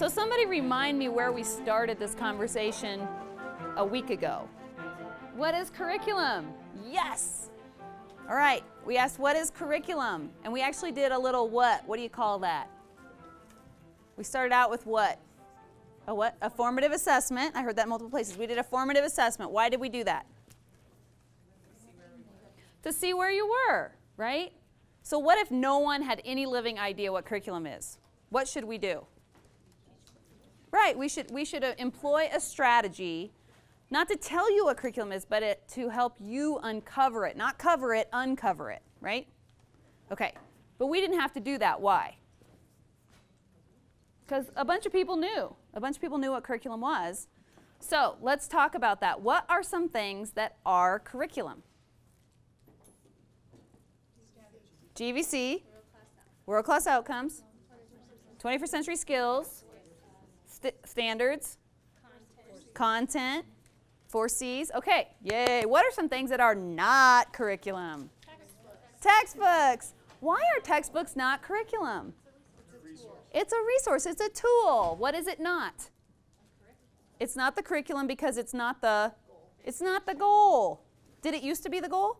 So somebody remind me where we started this conversation a week ago. What is curriculum? Yes! All right, we asked what is curriculum? And we actually did a little what? What do you call that? We started out with what? A what? A formative assessment. I heard that in multiple places. We did a formative assessment. Why did we do that? To see where you were, right? So what if no one had any living idea what curriculum is? What should we do? Right, we should employ a strategy, not to tell you what curriculum is, but to help you uncover it. Not cover it, uncover it, right? Okay, but we didn't have to do that. Why? Because a bunch of people knew. A bunch of people knew what curriculum was. So let's talk about that. What are some things that are curriculum? GVC, world-class outcomes, 21st century skills, standards, content, 4 C's. Okay, yay. What are some things that are not curriculum? Textbooks. Why are textbooks not curriculum? It's a resource. It's a tool. What is it not? It's not the curriculum because it's not the goal. Did it used to be the goal?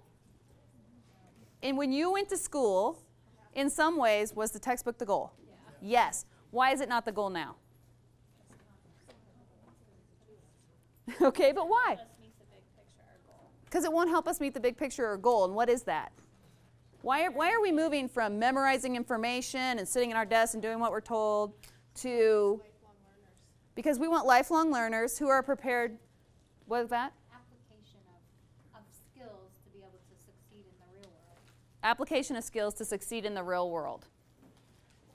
And when you went to school, in some ways, was the textbook the goal? Yeah. Yes. Why is it not the goal now? Okay, but why? Because it won't help us meet the big picture or goal. And what is that? Why are we moving from memorizing information and sitting at our desks and doing what we're told to... Lifelong learners. Because we want lifelong learners who are prepared... What is that? Application of skills to be able to succeed in the real world. Application of skills to succeed in the real world.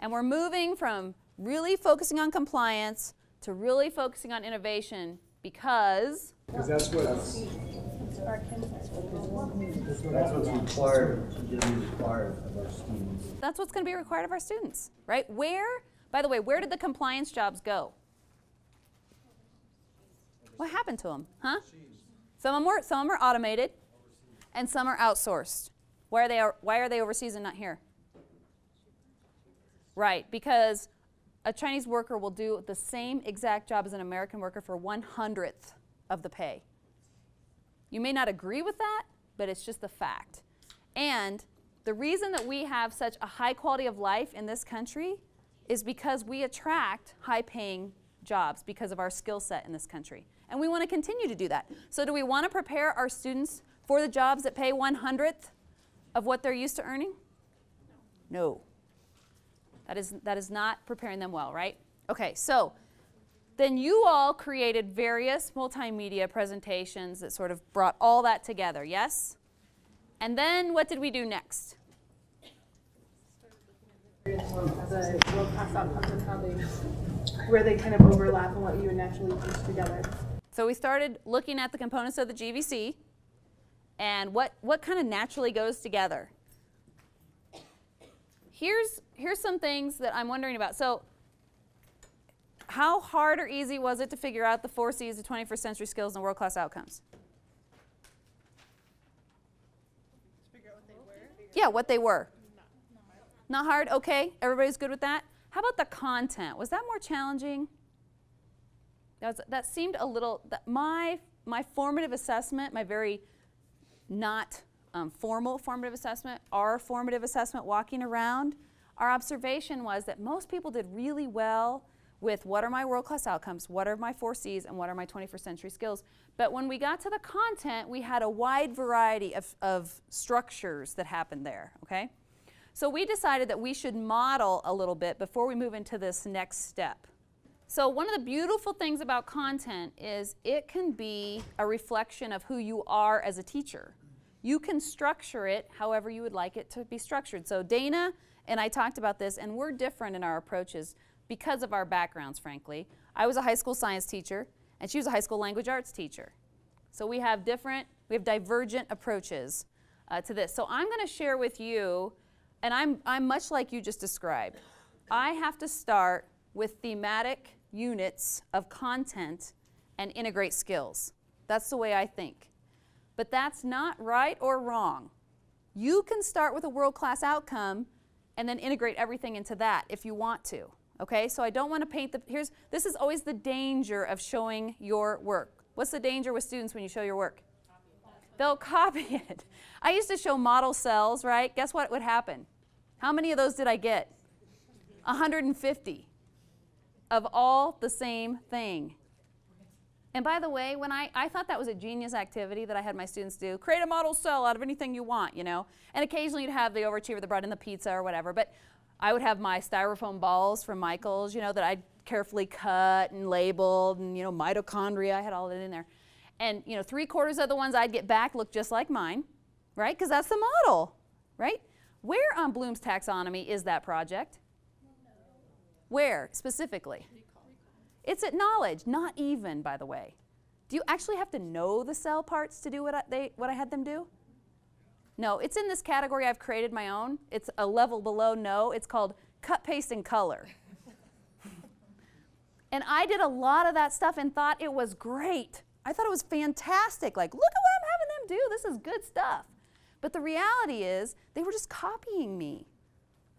And we're moving from really focusing on compliance to really focusing on innovation because that's what's required of our students. That's what's going to be required of our students, right? Where, by the way, where did the compliance jobs go? What happened to them? Huh? Some of them are automated, and some are outsourced. Why are they overseas and not here? Right, because a Chinese worker will do the same exact job as an American worker for 1/100th of the pay. You may not agree with that, but it's just the fact. And the reason that we have such a high quality of life in this country is because we attract high-paying jobs because of our skill set in this country. And we want to continue to do that. So do we want to prepare our students for the jobs that pay 1/100th of what they're used to earning? No. That is not preparing them well, right? Okay, so then you all created various multimedia presentations that sort of brought all that together, yes? And then what did we do next? The world-class outcomes and how where they kind of overlap and what you would naturally piece together. So we started looking at the components of the GVC and what kind of naturally goes together. Here's some things that I'm wondering about. So how hard or easy was it to figure out the 4 C's of 21st century skills and world-class outcomes? Figure out what they were? Yeah, what they were. Not hard? Okay, everybody's good with that? How about the content? Was that more challenging? That seemed a little, my formative assessment, my very not formal formative assessment, our formative assessment walking around, our observation was that most people did really well with what are my world-class outcomes, what are my 4 C's, and what are my 21st century skills. But when we got to the content, we had a wide variety of structures that happened there, okay? So we decided that we should model a little bit before we move into this next step. So one of the beautiful things about content is it can be a reflection of who you are as a teacher. You can structure it however you would like it to be structured. So Dana and I talked about this, and we're different in our approaches because of our backgrounds, frankly. I was a high school science teacher, and she was a high school language arts teacher. So we have divergent approaches to this. So I'm going to share with you, and I'm much like you just described. I have to start with thematic units of content and integrate skills. That's the way I think. But that's not right or wrong. You can start with a world-class outcome and then integrate everything into that if you want to, Okay, so I don't want to paint this is always the danger of showing your work. What's the danger with students when you show your work? They'll copy it. I used to show model cells, right? Guess what would happen? How many of those did I get? 150 of all the same thing. And by the way, when I thought that was a genius activity that I had my students do, create a model cell out of anything you want, you know. And occasionally you'd have the overachiever that brought in the pizza or whatever, but I would have my styrofoam balls from Michael's, you know, that I'd carefully cut and labeled, and, you know, mitochondria, I had all that in there. And, you know, 3/4 of the ones I'd get back looked just like mine, right? Because that's the model, right? Where on Bloom's taxonomy is that project? Where, specifically? It's at knowledge, not even, by the way. Do you actually have to know the cell parts to do what I had them do? No, it's in this category I've created my own. It's a level below no. It's called cut, paste, and color. And I did a lot of that stuff and thought it was great. I thought it was fantastic. Like, look at what I'm having them do. This is good stuff. But the reality is they were just copying me.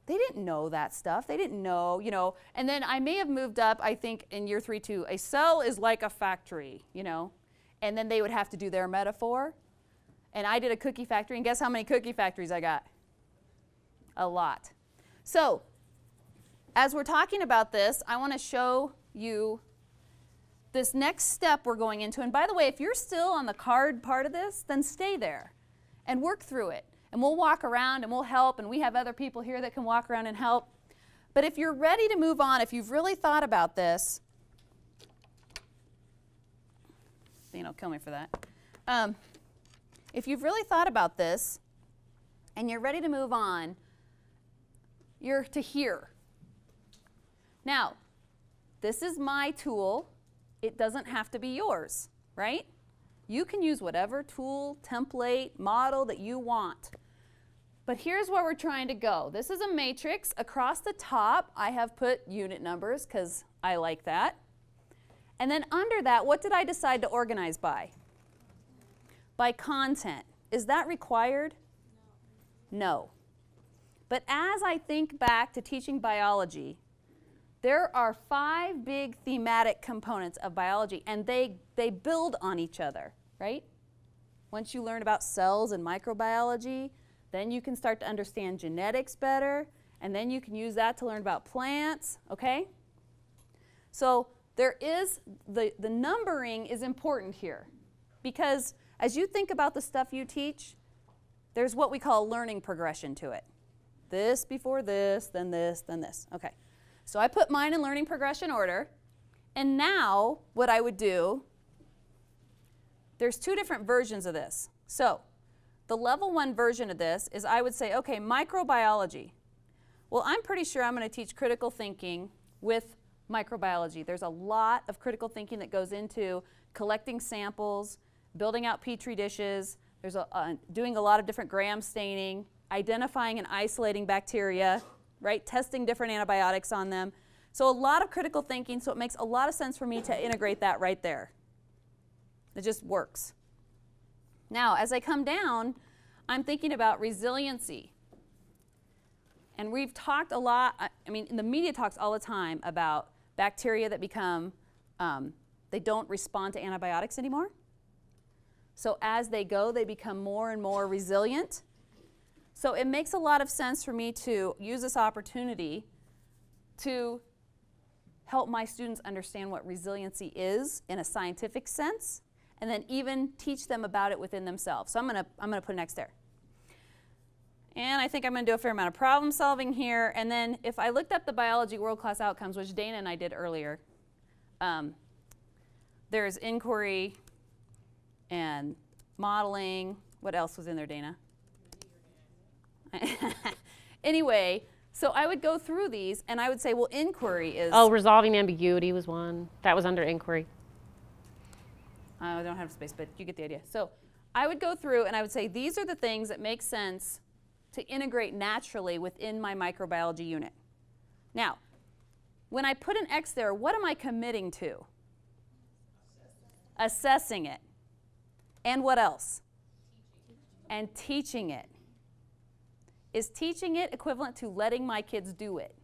They didn't know that stuff. They didn't know, you know. And then I may have moved up, I think, in year 3 to a cell is like a factory, you know. And then they would have to do their metaphor. And I did a cookie factory, and guess how many cookie factories I got? A lot. So, as we're talking about this, I want to show you this next step we're going into. And by the way, if you're still on the card part of this, then stay there and work through it. And we'll walk around and we'll help, and we have other people here that can walk around and help. But if you're ready to move on, if you've really thought about this, Dean will kill me for that. If you've really thought about this and you're ready to move on, you're to here. Now, this is my tool. It doesn't have to be yours, right? You can use whatever tool, template, model that you want. But here's where we're trying to go. This is a matrix. Across the top, I have put unit numbers because I like that. And then under that, what did I decide to organize by? By content. Is that required? No. But as I think back to teaching biology, there are 5 big thematic components of biology, and they build on each other, right? Once you learn about cells and microbiology, then you can start to understand genetics better, and then you can use that to learn about plants, okay? So there is, the numbering is important here, because as you think about the stuff you teach, there's what we call a learning progression to it. This before this, then this, then this, okay. So I put mine in learning progression order, and now what I would do, there's 2 different versions of this. So the level 1 version of this is I would say, okay, microbiology. Well, I'm pretty sure I'm going to teach critical thinking with microbiology. There's a lot of critical thinking that goes into collecting samples, building out petri dishes, there's doing a lot of different gram staining, identifying and isolating bacteria, right? Testing different antibiotics on them. So a lot of critical thinking, so it makes a lot of sense for me to integrate that right there. It just works. Now, as I come down, I'm thinking about resiliency. And we've talked a lot, I mean, the media talks all the time about bacteria that become, they don't respond to antibiotics anymore. So as they go, they become more and more resilient. So it makes a lot of sense for me to use this opportunity to help my students understand what resiliency is in a scientific sense, and then even teach them about it within themselves. So I'm gonna put next there. And I think I'm gonna do a fair amount of problem solving here. And then if I looked up the biology world-class outcomes, which Dana and I did earlier, there's inquiry and modeling. What else was in there, Dana? Anyway, so I would go through these and I would say, well, inquiry is... Oh, resolving ambiguity was one. That was under inquiry. I don't have space, but you get the idea. So I would go through and I would say, these are the things that make sense to integrate naturally within my microbiology unit. Now, when I put an X there, what am I committing to? Assessing it. And what else? And teaching it. Is teaching it equivalent to letting my kids do it?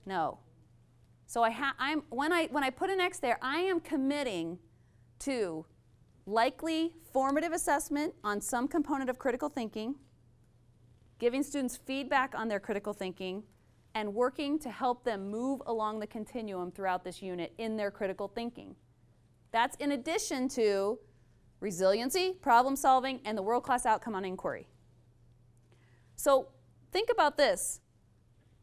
No. So when I put an X there, I am committing to likely formative assessment on some component of critical thinking, giving students feedback on their critical thinking, and working to help them move along the continuum throughout this unit in their critical thinking. That's in addition to resiliency, problem solving, and the world-class outcome on inquiry. So think about this.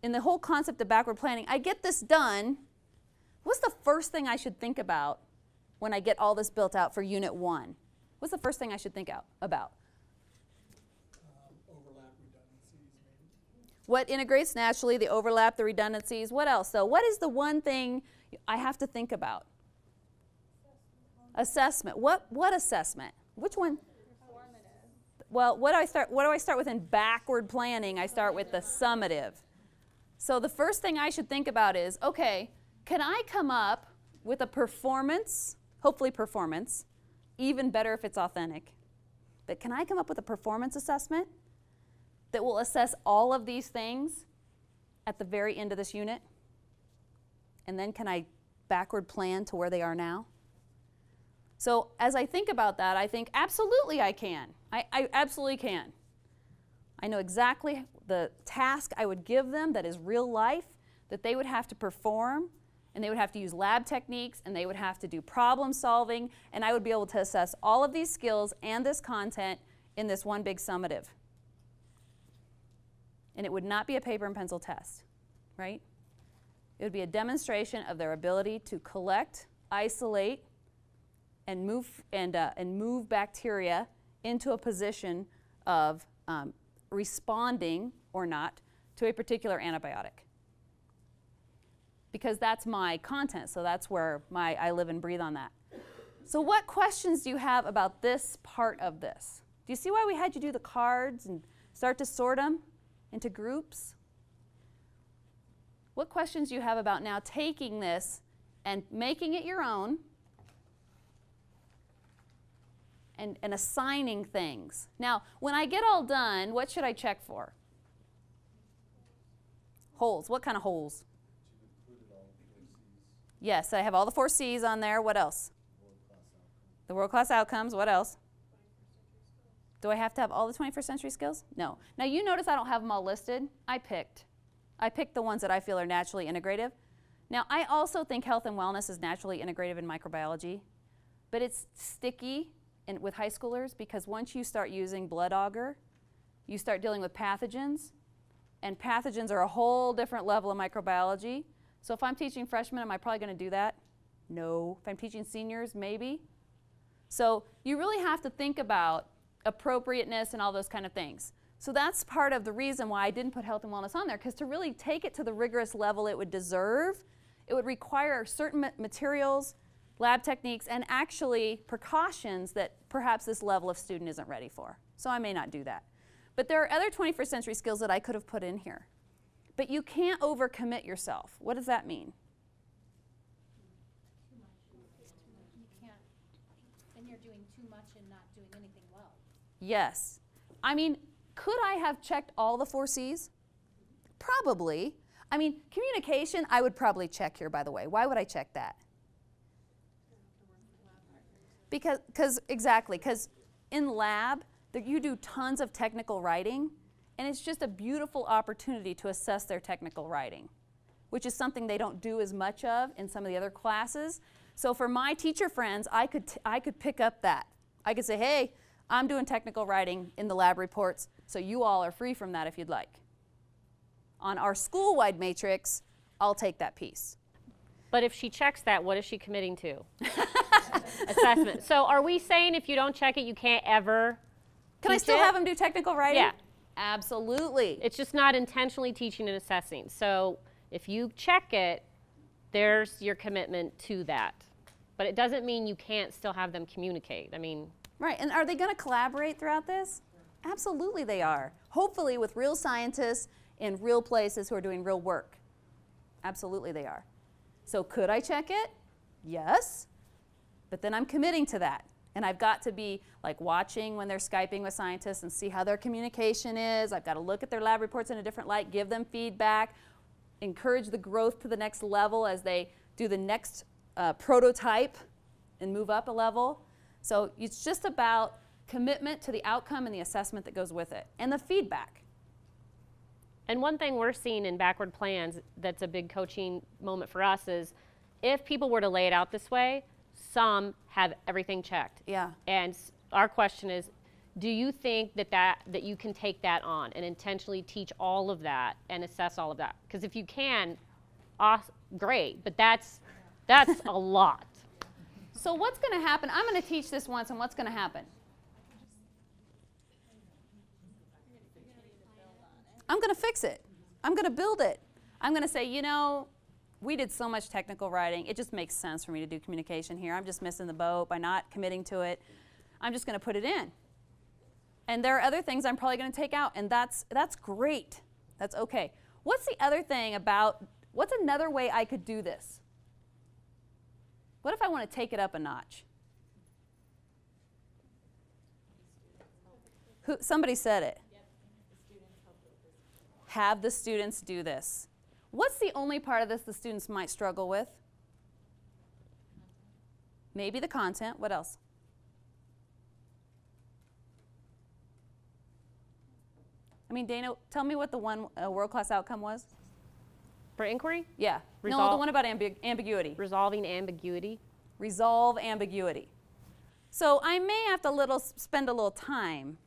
In the whole concept of backward planning, I get this done. What's the first thing I should think about when I get all this built out for Unit 1? What's the first thing I should think about? Overlap, redundancies, maybe. What integrates naturally, the overlap, the redundancies, what else? So what is the one thing I have to think about? Assessment. What assessment? Which one? Well, what do I start with in backward planning? I start with the summative. So the first thing I should think about is, okay, can I come up with a performance, hopefully performance, even better if it's authentic, but can I come up with a performance assessment that will assess all of these things at the very end of this unit? And then can I backward plan to where they are now? So as I think about that, I think absolutely I can. I absolutely can. I know exactly the task I would give them that is real life, that they would have to perform, and they would have to use lab techniques, and they would have to do problem solving, and I would be able to assess all of these skills and this content in this one big summative. And it would not be a paper and pencil test, right? It would be a demonstration of their ability to collect, isolate, and move bacteria into a position of responding or not to a particular antibiotic. Because that's my content, so that's where I live and breathe on that. So what questions do you have about this part of this? Do you see why we had you do the cards and start to sort them into groups? What questions do you have about now taking this and making it your own and assigning things? Now, when I get all done, what should I check for? Holes. What kind of holes? Yes, I have all the 4 C's on there. What else? The world-class outcomes. What else? Do I have to have all the 21st century skills? No. Now, you notice I don't have them all listed. I picked the ones that I feel are naturally integrative. Now, I also think health and wellness is naturally integrative in microbiology, but it's sticky with high schoolers because once you start using blood auger, you start dealing with pathogens, and pathogens are a whole different level of microbiology. So if I'm teaching freshmen, am I probably going to do that? No. If I'm teaching seniors, maybe. So you really have to think about appropriateness and all those kind of things. So that's part of the reason why I didn't put health and wellness on there, because to really take it to the rigorous level it would deserve, it would require certain materials, lab techniques, and actually precautions that perhaps this level of student isn't ready for. So I may not do that. But there are other 21st century skills that I could have put in here. But you can't overcommit yourself. What does that mean? You can't, then you're doing too much and not doing anything well. Yes. I mean, could I have checked all the 4 C's? Probably. I mean, communication, I would probably check here, by the way. Why would I check that? Because in lab, you do tons of technical writing, and it's just a beautiful opportunity to assess their technical writing, which is something they don't do as much of in some of the other classes. So for my teacher friends, I could pick up that. I could say, hey, I'm doing technical writing in the lab reports, so you all are free from that if you'd like. On our school-wide matrix, I'll take that piece. But if she checks that, what is she committing to? Assessment. So are we saying if you don't check it, you can't ever Can I teach still it? have them do technical writing? Yeah. Absolutely. It's just not intentionally teaching and assessing. So if you check it, there's your commitment to that. But it doesn't mean you can't still have them communicate. I mean, Right, and are they going to collaborate throughout this? Absolutely they are. Hopefully with real scientists in real places who are doing real work. Absolutely they are. So could I check it? Yes. But then I'm committing to that. And I've got to be like watching when they're Skyping with scientists and see how their communication is. I've got to look at their lab reports in a different light, give them feedback. encourage the growth to the next level as they do the next prototype and move up a level. So it's just about commitment to the outcome and the assessment that goes with it, and the feedback. And one thing we're seeing in backward plans that's a big coaching moment for us is if people were to lay it out this way, some have everything checked. Yeah. And our question is, do you think that you can take that on and intentionally teach all of that and assess all of that? Because if you can, awesome, great, but that's a lot. So what's going to happen? I'm going to teach this once, and what's going to happen? I'm going to fix it. I'm going to build it. I'm going to say, you know, we did so much technical writing. It just makes sense for me to do communication here. I'm just missing the boat by not committing to it. I'm just going to put it in. And there are other things I'm probably going to take out, and that's great. That's okay. What's the other thing about, what's another way I could do this? What if I want to take it up a notch? Somebody said it. Have the students do this. What's the only part of this the students might struggle with? Maybe the content. What else? I mean, Dana, tell me what the one world-class outcome was. For inquiry? Yeah. No, the one about ambiguity. Resolving ambiguity. Resolve ambiguity. So I may have to spend a little time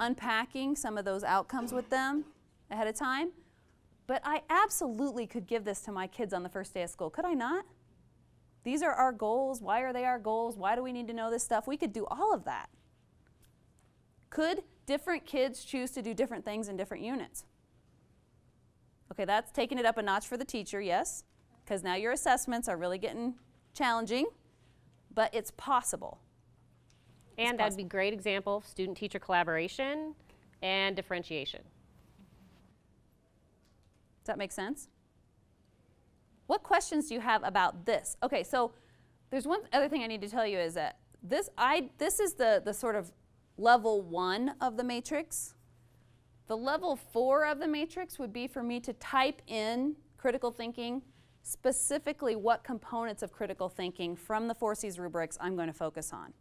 unpacking some of those outcomes with them ahead of time, but I absolutely could give this to my kids on the first day of school, could I not? These are our goals. Why are they our goals? Why do we need to know this stuff? We could do all of that. Could different kids choose to do different things in different units? Okay, that's taking it up a notch for the teacher, yes, because now your assessments are really getting challenging, but it's possible. And that'd be a great example of student-teacher collaboration and differentiation. Does that make sense? What questions do you have about this? Okay, so there's one other thing I need to tell you is that this is the sort of level 1 of the matrix. The level 4 of the matrix would be for me to type in critical thinking, specifically what components of critical thinking from the 4C's rubrics I'm going to focus on.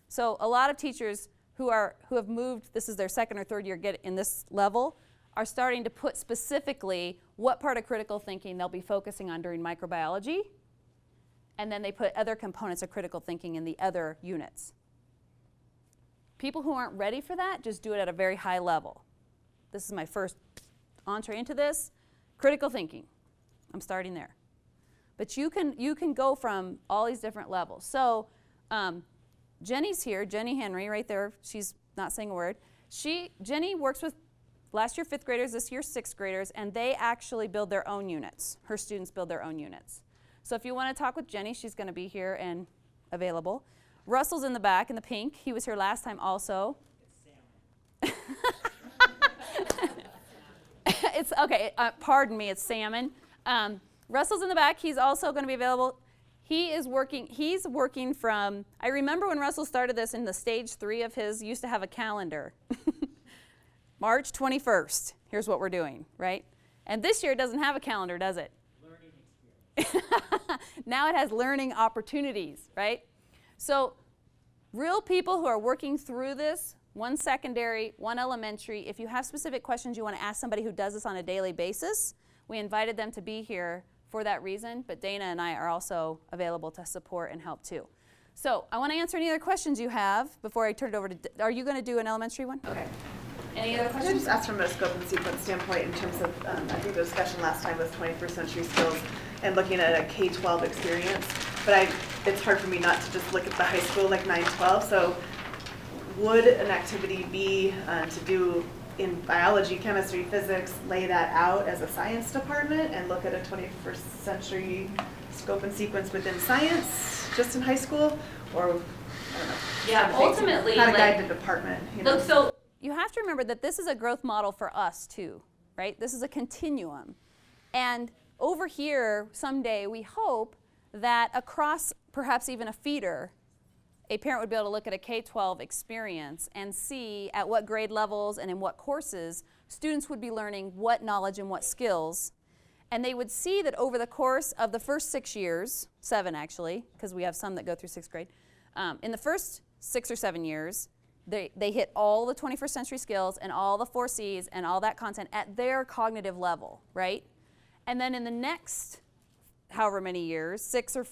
So a lot of teachers who have moved, this is their second or third year get in this level, are starting to put specifically what part of critical thinking they'll be focusing on during microbiology, and then they put other components of critical thinking in the other units. People who aren't ready for that just do it at a very high level. This is my first entree into this. Critical thinking, I'm starting there. But you can go from all these different levels. So Jenny's here, Jenny Henry right there, she's not saying a word. Jenny works with last year 5th graders, this year 6th graders, and they actually build their own units. Her students build their own units. So if you want to talk with Jenny, she's going to be here and available. Russell's in the back in the pink. He was here last time also. It's okay, pardon me, it's salmon. Russell's in the back. He's also going to be available. He's working from, I remember when Russell started this in the stage 3 of his, used to have a calendar. March 21st, here's what we're doing, right? And this year it doesn't have a calendar, does it? Learning experience. Now it has learning opportunities, right? So real people who are working through this, one secondary, one elementary, if you have specific questions you want to ask somebody who does this on a daily basis, we invited them to be here for that reason, but Dana and I are also available to support and help too. So I want to answer any other questions you have before I turn it over to, are you going to do an elementary one? Okay. Any other I questions? just asked from a scope and sequence standpoint in terms of, I think the discussion last time was 21st century skills and looking at a K-12 experience, but it's hard for me not to just look at the high school like 9-12, so would an activity be to do in biology, chemistry, physics, lay that out as a science department and look at a 21st century scope and sequence within science, just in high school, or, I don't know. Yeah, ultimately, how to guide the department, you know? Look, so you have to remember that this is a growth model for us too, right? This is a continuum. And over here, someday, we hope that across perhaps even a feeder, a parent would be able to look at a K-12 experience and see at what grade levels and in what courses students would be learning what knowledge and what skills. And they would see that over the course of the first 6 years, 7 actually, because we have some that go through 6th grade, in the first 6 or 7 years, they hit all the 21st century skills and all the 4 C's and all that content at their cognitive level, right? And then in the next however many years, 6 or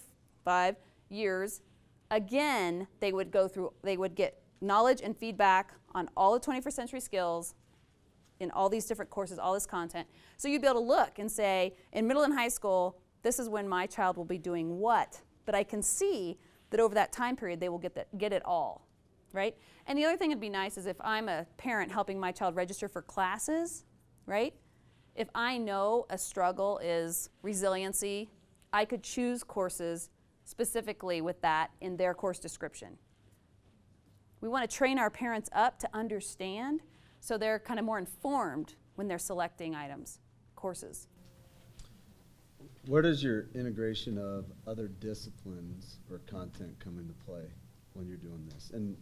5 years, again, they would get knowledge and feedback on all the 21st century skills in all these different courses, all this content. So you'd be able to look and say, in middle and high school, this is when my child will be doing what? But I can see that over that time period, they will get it all, right? And the other thing that'd be nice is if I'm a parent helping my child register for classes, right? If I know a struggle is resiliency, I could choose courses specifically with that in their course description. We want to train our parents up to understand so they're kind of more informed when they're selecting items, courses. Where does your integration of other disciplines or content come into play when you're doing this? And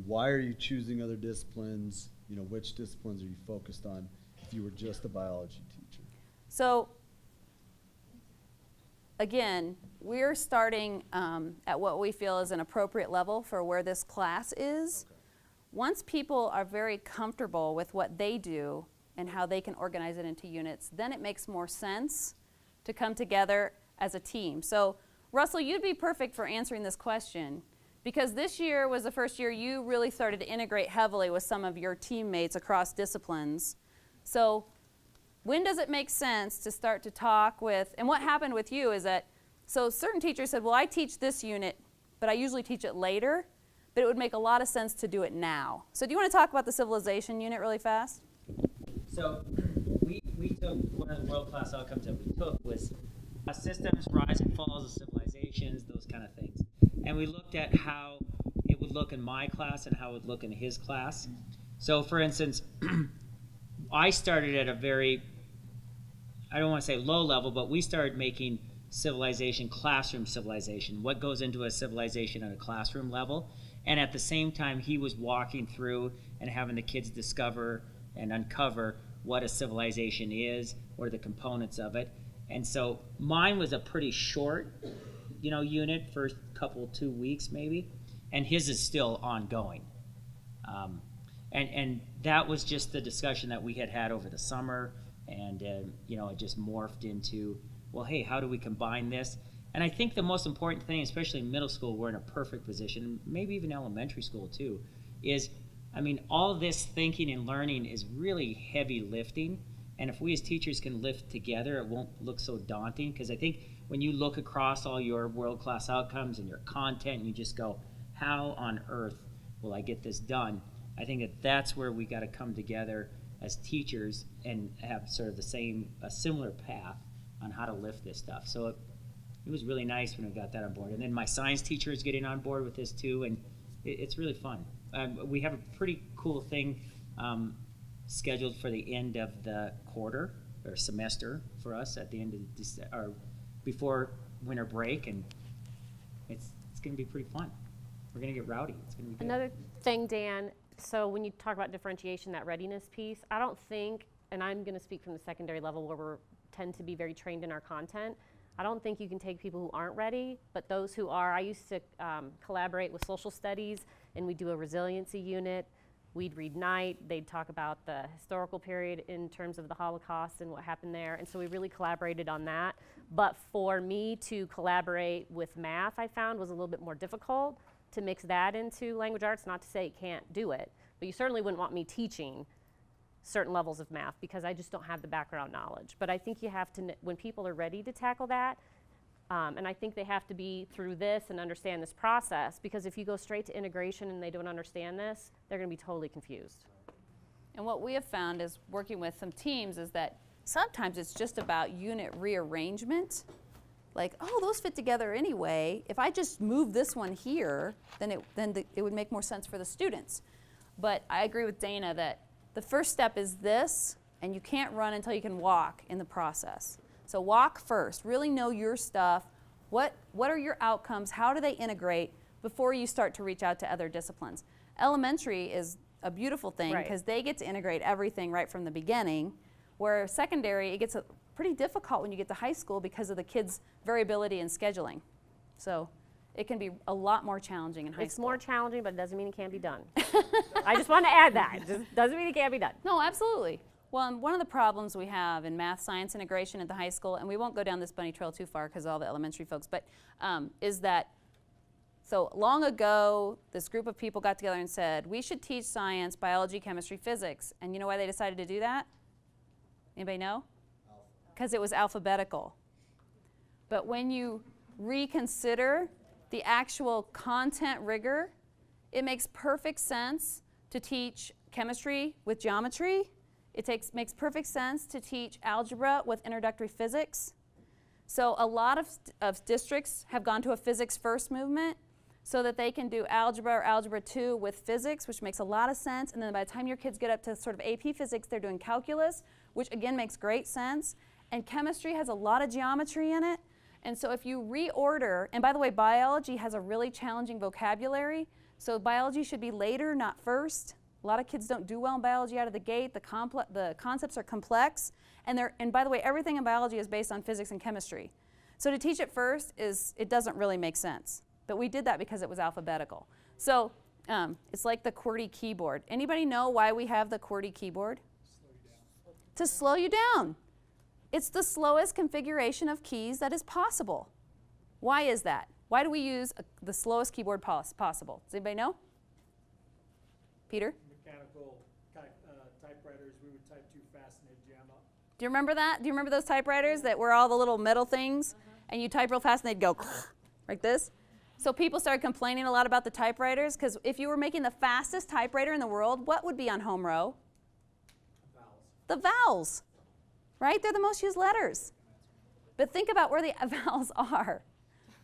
why are you choosing other disciplines? You know, which disciplines are you focused on if you were just a biology teacher? So again, we're starting at what we feel is an appropriate level for where this class is. Okay. Once people are very comfortable with what they do and how they can organize it into units, then it makes more sense to come together as a team. So Russell, you'd be perfect for answering this question because this year was the first year you really started to integrate heavily with some of your teammates across disciplines. So when does it make sense to start to talk with, and what happened with you is that, so certain teachers said, well, I teach this unit, but I usually teach it later, but it would make a lot of sense to do it now. So do you want to talk about the civilization unit really fast? So we took, one of the world-class outcomes that we took was systems, rise and falls of civilizations, those kind of things. And we looked at how it would look in my class and how it would look in his class. So for instance, I started at a very, I don't want to say low level, but we started making civilization, classroom civilization, what goes into a civilization at a classroom level. And at the same time, he was walking through and having the kids discover and uncover what a civilization is, what are the components of it. And so mine was a pretty short, unit, first couple, 2 weeks maybe, and his is still ongoing. And that was just the discussion that we had over the summer, and it just morphed into, well, hey, how do we combine this? And I think the most important thing, especially in middle school, we're in a perfect position, maybe even elementary school too, is, all this thinking and learning is really heavy lifting. And if we as teachers can lift together, it won't look so daunting. Because I think when you look across all your world-class outcomes and your content, and you just go, how on earth will I get this done? I think that's where we got to come together as teachers and have sort of a similar path on how to lift this stuff. So it was really nice when we got that on board. And then my science teacher is getting on board with this too, and it's really fun. We have a pretty cool thing scheduled for the end of the quarter or semester for us at the end of December, or before winter break, and it's going to be pretty fun. We're going to get rowdy. It's going to be good. Another thing, Dan, so when you talk about differentiation, that readiness piece, I don't think, and I'm going to speak from the secondary level where we tend to be very trained in our content, I don't think you can take people who aren't ready, but those who are. I used to collaborate with social studies, and we'd do a resiliency unit. We'd read Night. They'd talk about the historical period in terms of the Holocaust and what happened there, and so we really collaborated on that. But for me to collaborate with math, I found was a little bit more difficult to mix that into language arts. Not to say you can't do it, but you certainly wouldn't want me teaching certain levels of math because I just don't have the background knowledge. But I think you have to, when people are ready to tackle that, and I think they have to be through this and understand this process, because if you go straight to integration and they don't understand this, they're going to be totally confused. And what we have found is working with some teams is that sometimes it's just about unit rearrangement. Like, oh, those fit together anyway. If I just move this one here, then it would make more sense for the students. But I agree with Dana that the first step is this, and you can't run until you can walk in the process. So walk first, really know your stuff. What are your outcomes? How do they integrate before you start to reach out to other disciplines? Elementary is a beautiful thing because they get to integrate everything right from the beginning, where secondary, it gets pretty difficult when you get to high school because of the kids' variability in scheduling. So it can be a lot more challenging in high It's school. more challenging, but it doesn't mean it can't be done. I just want to add that. It just doesn't mean it can't be done. No, absolutely. Well, and one of the problems we have in math science integration at the high school, and we won't go down this bunny trail too far because of all the elementary folks, but is that so long ago, this group of people got together and said, we should teach science, biology, chemistry, physics. And you know why they decided to do that? Anybody know? Because it was alphabetical. But when you reconsider the actual content rigor, it makes perfect sense to teach chemistry with geometry. It makes perfect sense to teach algebra with introductory physics. So a lot of districts have gone to a physics first movement so that they can do algebra or algebra 2 with physics, which makes a lot of sense. And then by the time your kids get up to sort of AP physics, they're doing calculus, which again makes great sense. And chemistry has a lot of geometry in it. And so if you reorder, and by the way, biology has a really challenging vocabulary. So biology should be later, not first. A lot of kids don't do well in biology out of the gate. The concepts are complex. And by the way, everything in biology is based on physics and chemistry. So to teach it first, it doesn't really make sense. But we did that because it was alphabetical. So it's like the QWERTY keyboard. Anybody know why we have the QWERTY keyboard? To slow you down. It's the slowest configuration of keys that is possible. Why is that? Why do we use the slowest keyboard possible? Does anybody know? Peter? Mechanical typewriters, we would type too fast and they'd jam up. Do you remember that? Do you remember those typewriters that were all the little metal things? And you type real fast and they'd go like this? So people started complaining a lot about the typewriters because if you were making the fastest typewriter in the world, what would be on home row? Vowels. The vowels, right? They're the most used letters. But think about where the vowels are.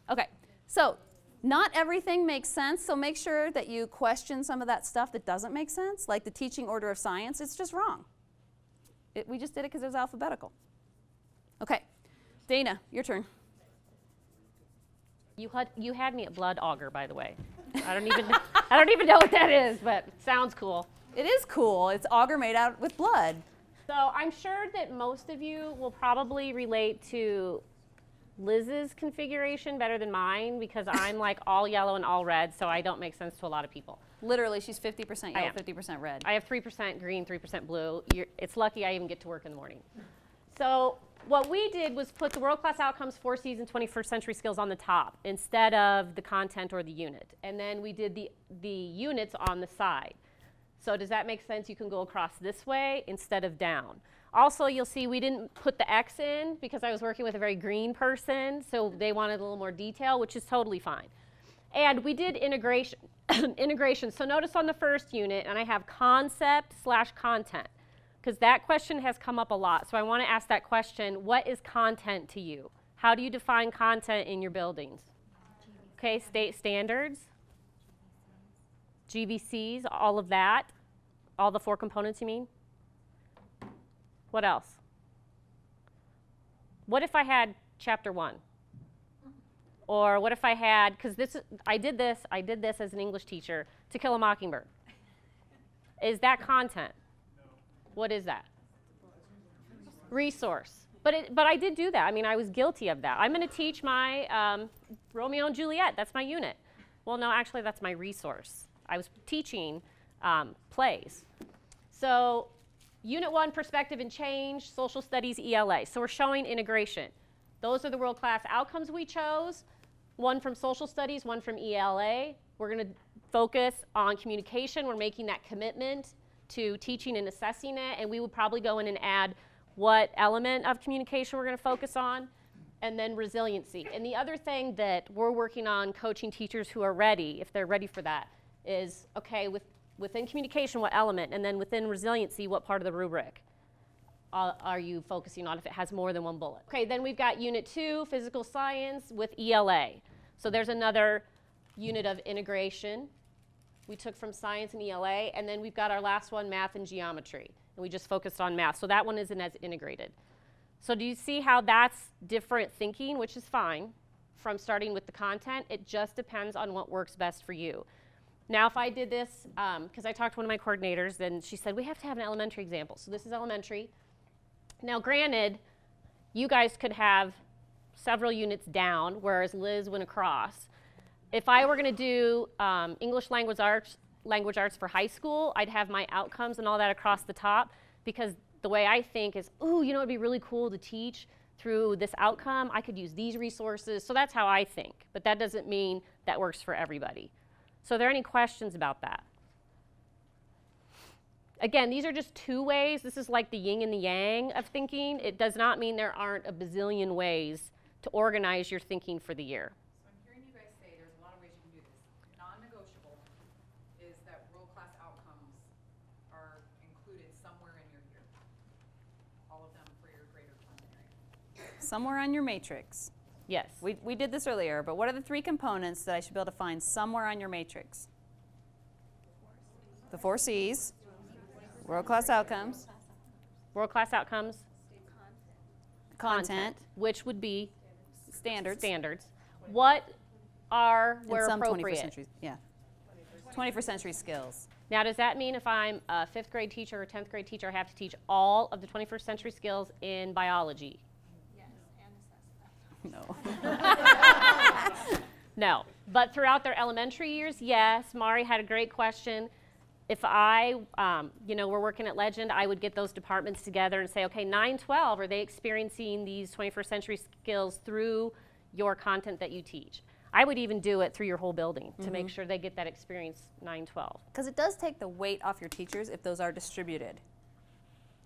Okay, so not everything makes sense, so make sure that you question some of that stuff that doesn't make sense, like the teaching order of science. It's just wrong. We just did it because it was alphabetical. Okay, Dana, your turn. You had me at blood auger, by the way. I don't even know what that is, but it sounds cool. It is cool. It's auger made out with blood. So I'm sure that most of you will probably relate to Liz's configuration better than mine because I'm like all yellow and all red, so I don't make sense to a lot of people. Literally, she's 50% yellow, 50% red. I have 3% green, 3% blue. It's lucky I even get to work in the morning. So what we did was put the world-class outcomes, 4 C's, and 21st century skills on the top instead of the content or the unit. And then we did the units on the side. So does that make sense? You can go across this way instead of down. Also, you'll see we didn't put the X in because I was working with a very green person, so they wanted a little more detail, which is totally fine. And we did integration. Integration. So notice on the first unit, and I have concept/content, because that question has come up a lot. So I want to ask that question, what is content to you? How do you define content in your buildings? Okay, state standards, GVCs, all of that. All the 4 components, you mean? What else? What if I had chapter 1? Or what if I had, because I did this as an English teacher, To Kill a Mockingbird. Is that content? No. What is that? Resource. But I did do that. I mean, I was guilty of that. I'm going to teach my Romeo and Juliet. That's my unit. Well, no, actually, that's my resource. I was teaching plays. So Unit 1, Perspective and Change, Social Studies, ELA. So we're showing integration. Those are the world-class outcomes we chose. 1 from Social Studies, 1 from ELA. We're going to focus on communication. We're making that commitment to teaching and assessing it. And we would probably go in and add what element of communication we're going to focus on. And then resiliency. And the other thing that we're working on coaching teachers who are ready, if they're ready for that, is, okay, within communication, what element? And then within resiliency, what part of the rubric are you focusing on if it has more than 1 bullet? Okay, then we've got Unit 2, Physical Science with ELA. So there's another unit of integration we took from science and ELA. And then we've got our last one, Math and Geometry. And we just focused on math. So that one isn't as integrated. So do you see how that's different thinking, which is fine, from starting with the content? It just depends on what works best for you. Now, if I did this, because I talked to one of my coordinators, and she said, we have to have an elementary example. So this is elementary. Now, granted, you guys could have several units down, whereas Liz went across. If I were going to do English language arts for high school, I'd have my outcomes and all that across the top, because the way I think is, ooh, you know, it'd be really cool to teach through this outcome. I could use these resources. So that's how I think, but that doesn't mean that works for everybody. So are there any questions about that? Again, these are just two ways. This is like the yin and the yang of thinking. It does not mean there aren't a bazillion ways to organize your thinking for the year. So I'm hearing you guys say there's a lot of ways you can do this. Non-negotiable is that world-class outcomes are included somewhere in your year. All of them for your greater culinary. Somewhere on your matrix. Yes. We did this earlier, but what are the 3 components that I should be able to find somewhere on your matrix? The 4 C's. World-class outcomes. World-class outcomes. Content. Which would be Standards. What are, where and some appropriate? 21st century, yeah. 21st century skills. Now, does that mean if I'm a 5th grade teacher or 10th grade teacher, I have to teach all of the 21st century skills in biology? Yes, and assess that. No. No. But throughout their elementary years, yes. Mari had a great question. If I, you know, we're working at Legend, I would get those departments together and say, okay, 9-12, are they experiencing these 21st century skills through your content that you teach? I would even do it through your whole building to make sure they get that experience 9-12. Because it does take the weight off your teachers if those are distributed.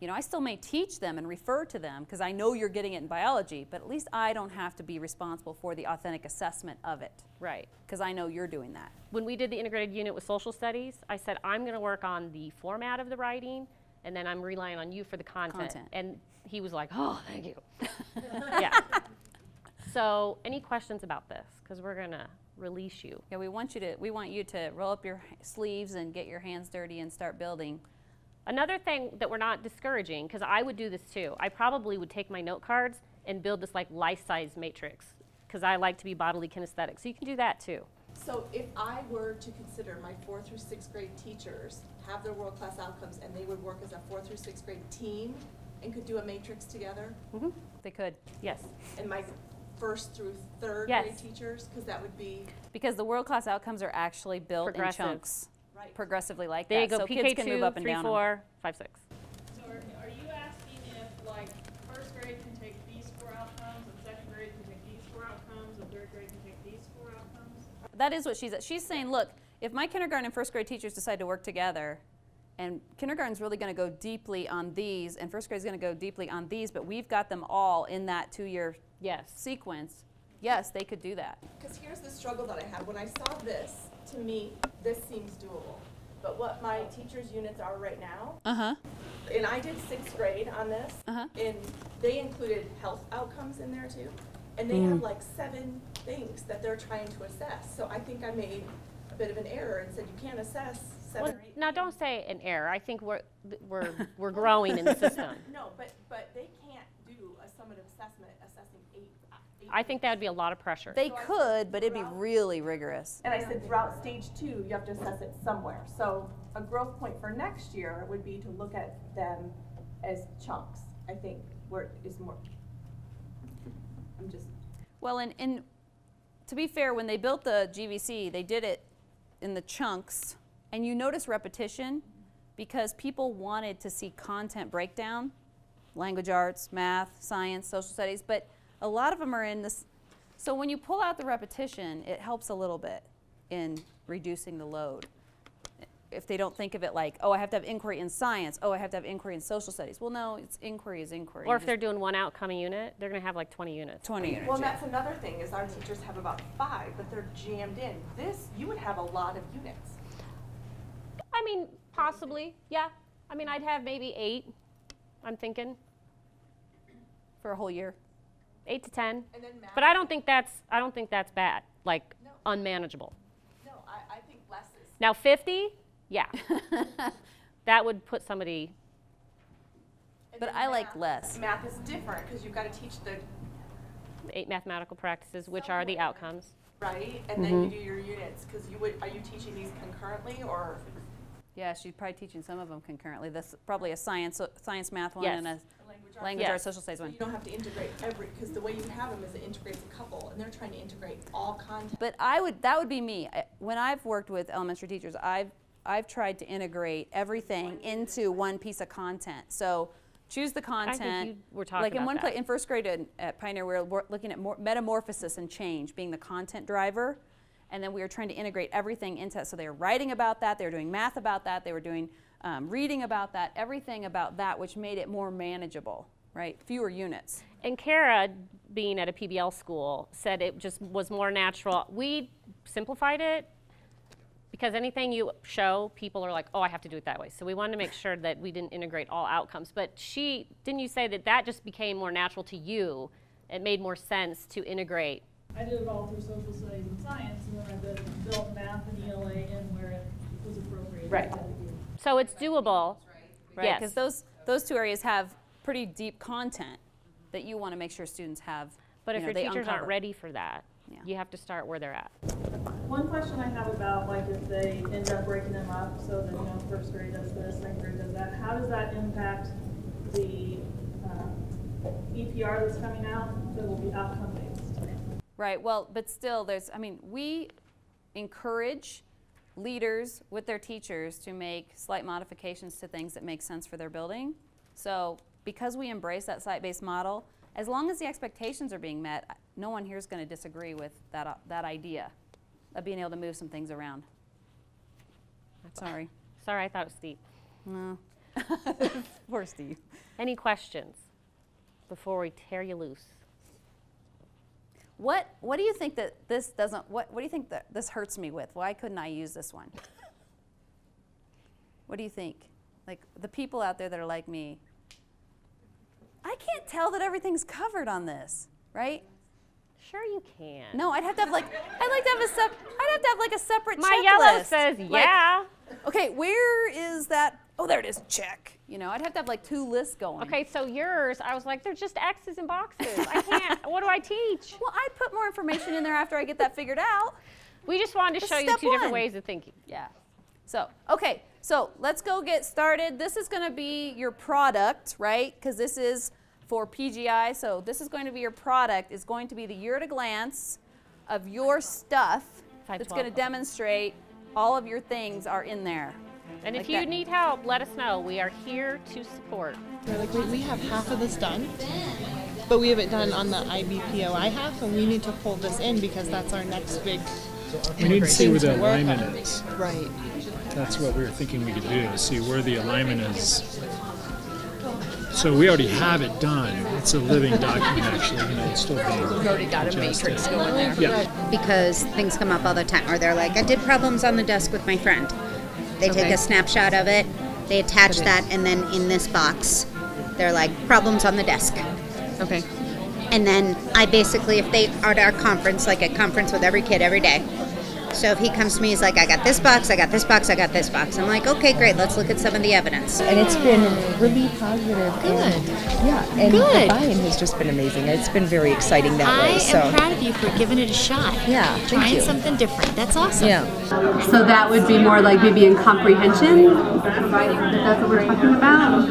You know, I still may teach them and refer to them because I know you're getting it in biology, but at least I don't have to be responsible for the authentic assessment of it. Right. Because I know you're doing that. When we did the integrated unit with social studies, I said, I'm going to work on the format of the writing, and then I'm relying on you for the content. And he was like, oh, thank you. Yeah. So any questions about this? Because we're going to release you. Yeah, we want you to roll up your sleeves and get your hands dirty and start building. Another thing that we're not discouraging, because I would do this too, I probably would take my note cards and build this like life-size matrix, because I like to be bodily kinesthetic. So you can do that too. So if I were to consider my 4th through 6th grade teachers have their world-class outcomes and they would work as a 4th through 6th grade team and could do a matrix together? Mm-hmm. They could. Yes. And my 1st through 3rd Yes. grade teachers, because that would be... Because the world-class outcomes are actually built in Progressive. chunks. Right. Progressively like There that. you go, So PK2, kids can move up and 3, down. 4, 5, 6. So are you asking if, like, 1st grade can take these 4 outcomes, and 2nd grade can take these 4 outcomes, and 3rd grade can take these 4 outcomes? That is what she's saying. Look, if my kindergarten and 1st grade teachers decide to work together, and kindergarten's really going to go deeply on these, and 1st grade's going to go deeply on these, but we've got them all in that 2-year sequence, yes, they could do that. Because here's the struggle that I had. When I saw this, to me, this seems doable. But what my teachers' units are right now, and I did 6th grade on this, and they included health outcomes in there too. And they have like 7 things that they're trying to assess. So I think I made a bit of an error and said you can't assess 7 or 8. Now don't say an error. I think we're growing in the system. No, but they can't do a summative assessment assessing 8. I think that would be a lot of pressure. They could, but it'd be really rigorous. And I said throughout stage 2, you have to assess it somewhere. So a growth point for next year would be to look at them as chunks, I think, where is more. I'm just. Well, and to be fair, when they built the GVC, they did it in the chunks, and you notice repetition because people wanted to see content breakdown, language arts, math, science, social studies, but a lot of them are in this. So when you pull out the repetition, it helps a little bit in reducing the load. If they don't think of it like, oh, I have to have inquiry in science, oh, I have to have inquiry in social studies. Well, no, it's inquiry is inquiry. Or if they're doing 1 outcome a unit, they're going to have like 20 units. 20 units. Well, that's another thing is our teachers have about 5, but they're jammed in. This, you would have a lot of units. I mean, possibly, yeah. I mean, I'd have maybe 8, I'm thinking. For a whole year. 8 to 10. And then math. But I don't think that's bad, like No. unmanageable. No, I think less is. Now 50, yeah. That would put somebody. And But then I like less. Math is different because you've got to teach the 8 mathematical practices, which are the Somewhere. outcomes. right, and then you do your units because are you teaching these concurrently or? Yeah, she's probably teaching some of them concurrently. This probably a science math one Yes. and a Language language arts Yes. social studies So one. you don't have to integrate because the way you have them is it integrates a couple, and they're trying to integrate all content. But that would be me. When I've worked with elementary teachers, I've tried to integrate everything into one piece of content. So choose the content. I think you were talking like in about one that. place in first grade at Pioneer, we were looking at metamorphosis and change being the content driver, and then we were trying to integrate everything into it. So they were writing about that, they were doing math about that, they were doing reading about that, everything about that, which made it more manageable, right? Fewer units. And Kara, being at a PBL school, said it just was more natural. We simplified it because anything you show, people are like, oh, I have to do it that way. So we wanted to make sure that we didn't integrate all outcomes. But didn't you say that just became more natural to you? It made more sense to integrate. I did it all through social studies and science, and then I built math and ELA in where it was appropriate. Right. So it's doable. Right, Yes. because those two areas have pretty deep content that you want to make sure students have. But if your they teachers aren't uncover. ready for that, Yeah. you have to start where they're at. One question I have about, like, if they end up breaking them up so that, first grade does this, second grade does that, how does that impact the EPR that's coming out that will be outcome-based? Right, well, but still, we encourage leaders with their teachers to make slight modifications to things that make sense for their building. So because we embrace that site-based model, as long as the expectations are being met, no one here is going to disagree with that idea of being able to move some things around. Sorry. Sorry, I thought it was Steve. No. Poor Steve. Any questions before we tear you loose? What do you think that this doesn't, what do you think that this hurts me with? Why couldn't I use this one? What do you think? Like the people out there that are like me, I can't tell that everything's covered on this, right? Sure you can. No, I'd have to have like, a separate My checklist. yellow says Like, yeah. Okay, where is that? Oh, there it is, check. I'd have to have like 2 lists going. Okay, so yours, I was like, they're just X's and boxes. I can't, what do I teach? Well, I'd put more information in there after I get that figured out. We just wanted to show you Step 2 different one. ways of thinking. Yeah. So, okay, so let's go get started. This is going to be your product, right? Because this is for PGI. So this is going to be your product. It's going to be the year at a glance of your stuff that's going to demonstrate all of your things are in there. And if Like you that. need help, let us know. We are here to support. Really great. We have half of this done, but we have it done on the IBPO I have, and we need to pull this in because that's our next big. We need to see where the thing to work alignment on. is. Right. That's what we were thinking we could do, to see where the alignment is. So we already have it done. It's a living document, actually. It's still being We've already got a matrix going there. Yeah. Because things come up all the time, or they're like, I did problems on the desk with my friend. They take a snapshot of it, they attach that, and then in this box, they're like, problems on the desk. Okay. And then I basically, if they are at our conference, like a conference with every kid every day, so if he comes to me, he's like, I got this box, I got this box, I got this box. I'm like, okay, great, let's look at some of the evidence. And it's been really positive. Good. And the buy-in has just been amazing. It's been very exciting that way. So I'm proud of you for giving it a shot. Yeah, thank Trying you. something different. That's awesome. Yeah. So that would be more like maybe in comprehension, providing that that's what we're talking about.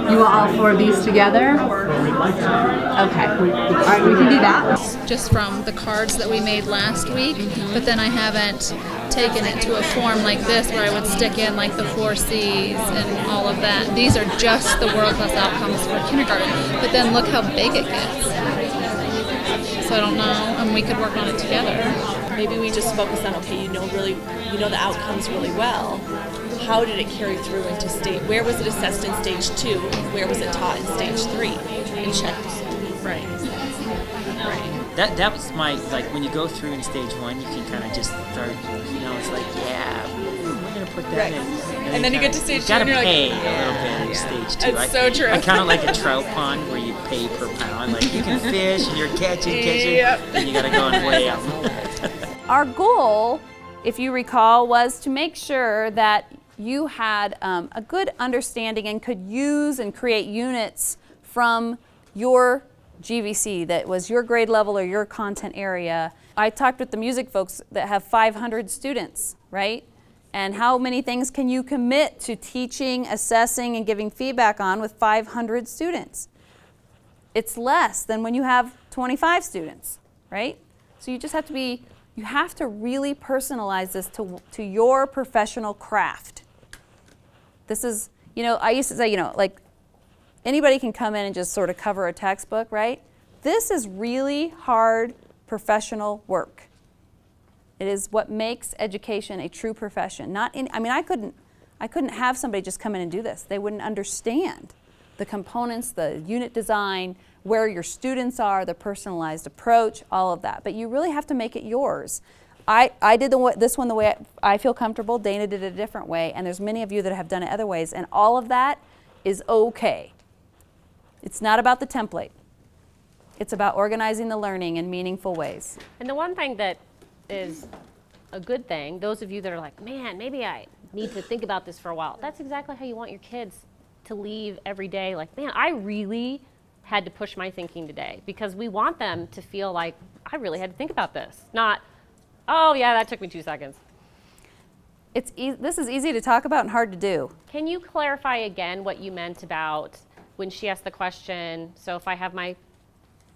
You want all 4 of these together? Okay. All right, we can do that. Just from the cards that we made last week, but then I haven't taken it to a form like this where I would stick in like the 4 C's and all of that. These are just the world-class outcomes for kindergarten, but then look how big it gets. So I don't know, and we could work on it together. Maybe we just focus on, okay, you know the outcomes really well. How did it carry through into stage? Where was it assessed in stage 2? Where was it taught in stage 3? And check. Right. That was my, like, when you go through in stage 1, you can kind of just start, it's like, we're going to put that in. And then you get to stage 2 gotta and you're like, pay a little bit in stage 2. It's so true. I kind of like a trout pond where you pay per pound. Like, you can fish and you're catching, and you got to go and weigh up. Our goal, if you recall, was to make sure that you had a good understanding and could use and create units from your GVC that was your grade level or your content area. I talked with the music folks that have 500 students, right? And how many things can you commit to teaching, assessing, and giving feedback on with 500 students? It's less than when you have 25 students, right? So you just have to be, you have to really personalize this to your professional craft. This is, you know, I used to say, you know, like anybody can come in and just sort of cover a textbook, right? This is really hard professional work. It is what makes education a true profession. Not in, I mean, I couldn't have somebody just come in and do this. They wouldn't understand the components, the unit design, where your students are, the personalized approach, all of that. But you really have to make it yours. I did this one the way I feel comfortable. Dana did it a different way, and there's many of you that have done it other ways, and all of that is okay. It's not about the template. It's about organizing the learning in meaningful ways. And the one thing that is a good thing, those of you that are like, man, maybe I need to think about this for a while, that's exactly how you want your kids to leave every day. Like, man, I really had to push my thinking today, because we want them to feel like, I really had to think about this. Not, oh yeah, that took me 2 seconds. This is easy to talk about and hard to do. Can you clarify again what you meant about when she asked the question, so if I have my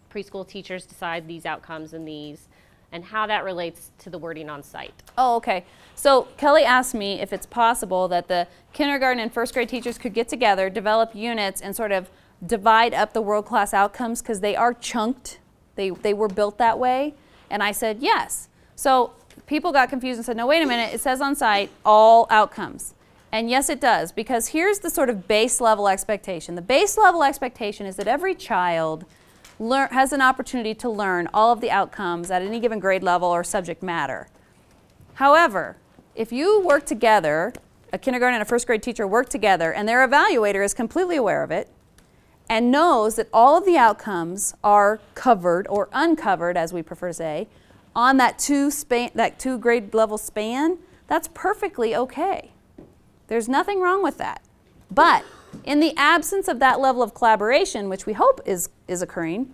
preschool teachers decide these outcomes and these, and how that relates to the wording on site? Oh, okay. So Kelly asked me if it's possible that the kindergarten and first grade teachers could get together, develop units, and sort of divide up the world-class outcomes, because they are chunked. They were built that way. And I said yes. So people got confused and said, no, wait a minute, it says on site all outcomes. And yes, it does, because here's the sort of base level expectation. The base level expectation is that every child has an opportunity to learn all of the outcomes at any given grade level or subject matter. However, if you work together, a kindergarten and a first grade teacher work together, and their evaluator is completely aware of it and knows that all of the outcomes are covered or uncovered, as we prefer to say, on that two grade level span, that's perfectly okay. There's nothing wrong with that. But in the absence of that level of collaboration, which we hope is occurring,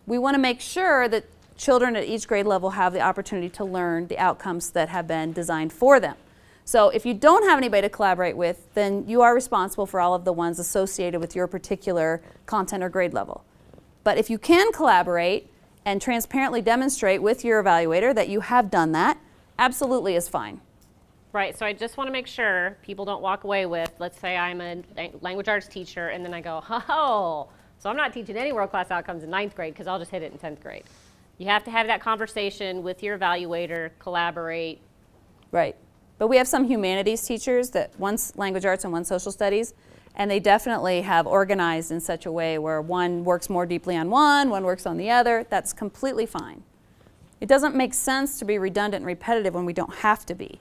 we want to make sure that children at each grade level have the opportunity to learn the outcomes that have been designed for them. So if you don't have anybody to collaborate with, then you are responsible for all of the ones associated with your particular content or grade level. But if you can collaborate and transparently demonstrate with your evaluator that you have done that, absolutely is fine. Right, so I just want to make sure people don't walk away with, let's say I'm a language arts teacher, and then I go, oh, so I'm not teaching any world-class outcomes in 9th grade because I'll just hit it in 10th grade. You have to have that conversation with your evaluator, collaborate. Right, but we have some humanities teachers that one's language arts and one's social studies, and they definitely have organized in such a way where one works more deeply on one works on the other. That's completely fine. It doesn't make sense to be redundant and repetitive when we don't have to be.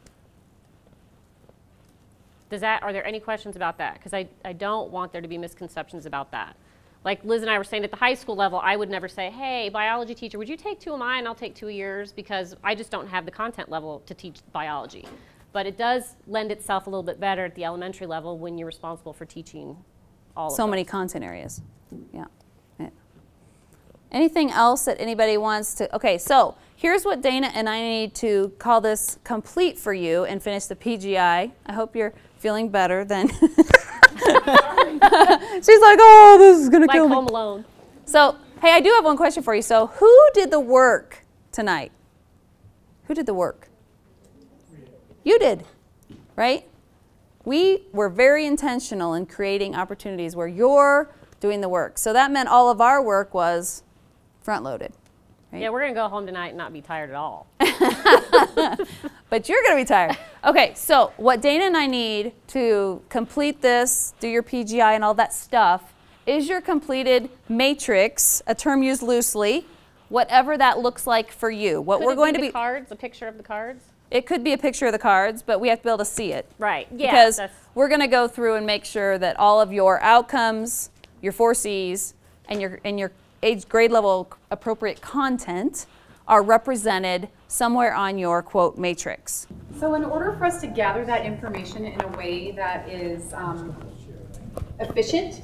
Are there any questions about that? Because I don't want there to be misconceptions about that. Like Liz and I were saying, at the high school level, I would never say, hey, biology teacher, would you take 2 of mine? I'll take 2 of yours, because I just don't have the content level to teach biology. But it does lend itself a little bit better at the elementary level when you're responsible for teaching all of so many content areas. Yeah. Anything else that anybody wants to? Okay, so here's what Dana and I need to call this complete for you and finish the PGI. I hope you're feeling better than. She's like, oh, this is going to kill me. Like Home Alone. So, hey, I do have one question for you. So, who did the work tonight? Who did the work? You did, right? We were very intentional in creating opportunities where you're doing the work. So that meant all of our work was front-loaded. Right? Yeah, we're going to go home tonight and not be tired at all. But you're going to be tired. Okay, so what Dana and I need to complete this, do your PGI and all that stuff, is your completed matrix, a term used loosely, whatever that looks like for you. What we're going to be cards, a picture of the cards? It could be a picture of the cards, but we have to be able to see it. Right, yeah. Because we're going to go through and make sure that all of your outcomes, your 4 C's, and your age grade level appropriate content are represented somewhere on your, quote, matrix. So in order for us to gather that information in a way that is efficient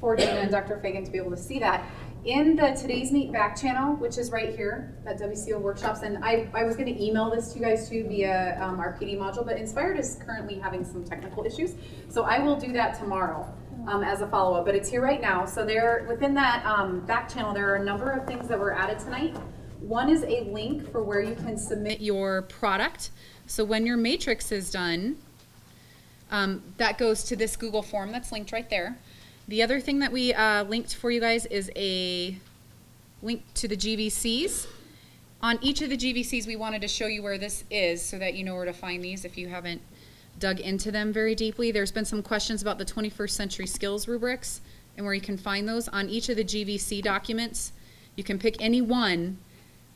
for Dana and Dr. Fagan to be able to see that, in the Today's Meet back channel, which is right here, that WCO workshops, and I was going to email this to you guys too via our PD module, but Inspired is currently having some technical issues, so I will do that tomorrow as a follow-up, but it's here right now. So there, within that back channel, there are a number of things that were added tonight. One is a link for where you can submit your product. So when your matrix is done, that goes to this Google form that's linked right there. The other thing that we linked for you guys is a link to the GVCs. On each of the GVCs, we wanted to show you where this is so that you know where to find these if you haven't dug into them very deeply. There's been some questions about the 21st century skills rubrics and where you can find those. On each of the GVC documents, you can pick any one,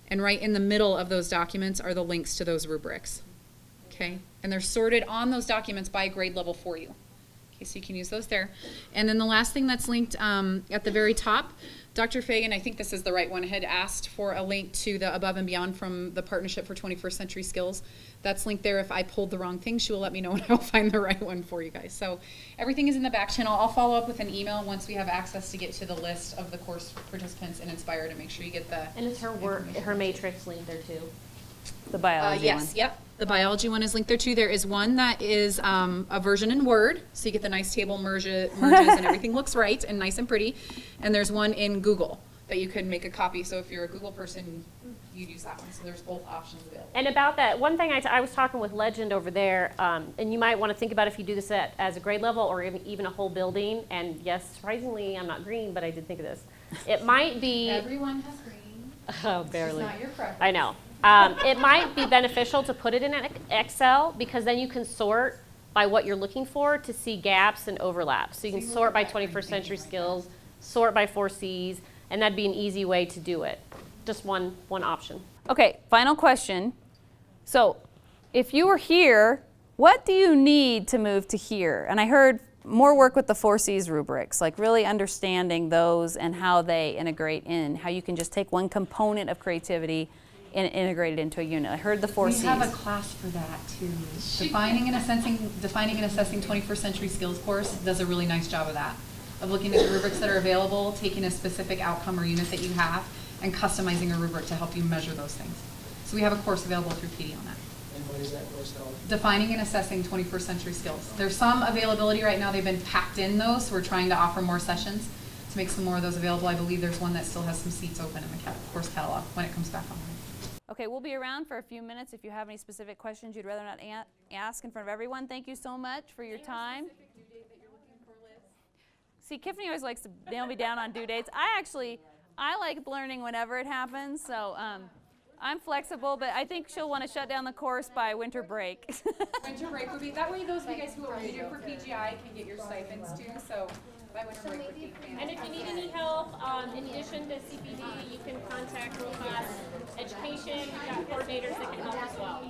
and right in the middle of those documents are the links to those rubrics. Okay, and they're sorted on those documents by grade level for you. Okay, so you can use those there. And then the last thing that's linked at the very top, Dr. Fagan, I think this is the right one, had asked for a link to the Above and Beyond from the Partnership for 21st Century Skills. That's linked there. If I pulled the wrong thing, she will let me know and I'll find the right one for you guys. So everything is in the back channel. I'll follow up with an email once we have access to get to the list of the course participants in Inspire to make sure you get the And it's her matrix linked there too. The biology one. Yes, yep. The biology one is linked there too. There is one that is a version in Word, so you get the nice table merges and everything looks right and nice and pretty. And there's one in Google that you could make a copy. So if you're a Google person, you'd use that one. So there's both options available. And about that, one thing I was talking with Legend over there, and you might want to think about if you do this as a grade level or even a whole building. And yes, surprisingly, I'm not green, but I did think of this. It might be. Everyone has green. Oh, barely. It's not your preference. I know. It might be beneficial to put it in Excel because then you can sort by what you're looking for to see gaps and overlaps. So you can sort by 21st century skills, sort by 4 Cs, and that'd be an easy way to do it. Just one option. Okay, final question. So if you were here, what do you need to move to here? And I heard more work with the 4 Cs rubrics, like really understanding those and how they integrate in, how you can just take one component of creativity and integrate it into a unit. I heard the 4 Cs. We have a class for that too. Defining and assessing 21st century skills course does a really nice job of that, of looking at the rubrics that are available, taking a specific outcome or unit that you have, and customizing a rubric to help you measure those things. So we have a course available through PD on that. And what is that course called? Defining and assessing 21st century skills. There's some availability right now. They've been packed in those, so we're trying to offer more sessions to make some more of those available. I believe there's one that still has some seats open in the course catalog when it comes back online. Okay, we'll be around for a few minutes if you have any specific questions you'd rather not ask in front of everyone. Thank you so much for your time. See, Tiffany always likes to nail me down on due dates. I like learning whenever it happens, so I'm flexible, but I think she'll want to shut down the course by winter break. Winter break would be, that way those of you guys who are needed for PGI can get your stipends too, so by winter break would be fantastic. And if you need any help, in addition to CPD, you can contact World Class Education. We've got coordinators that can help as well.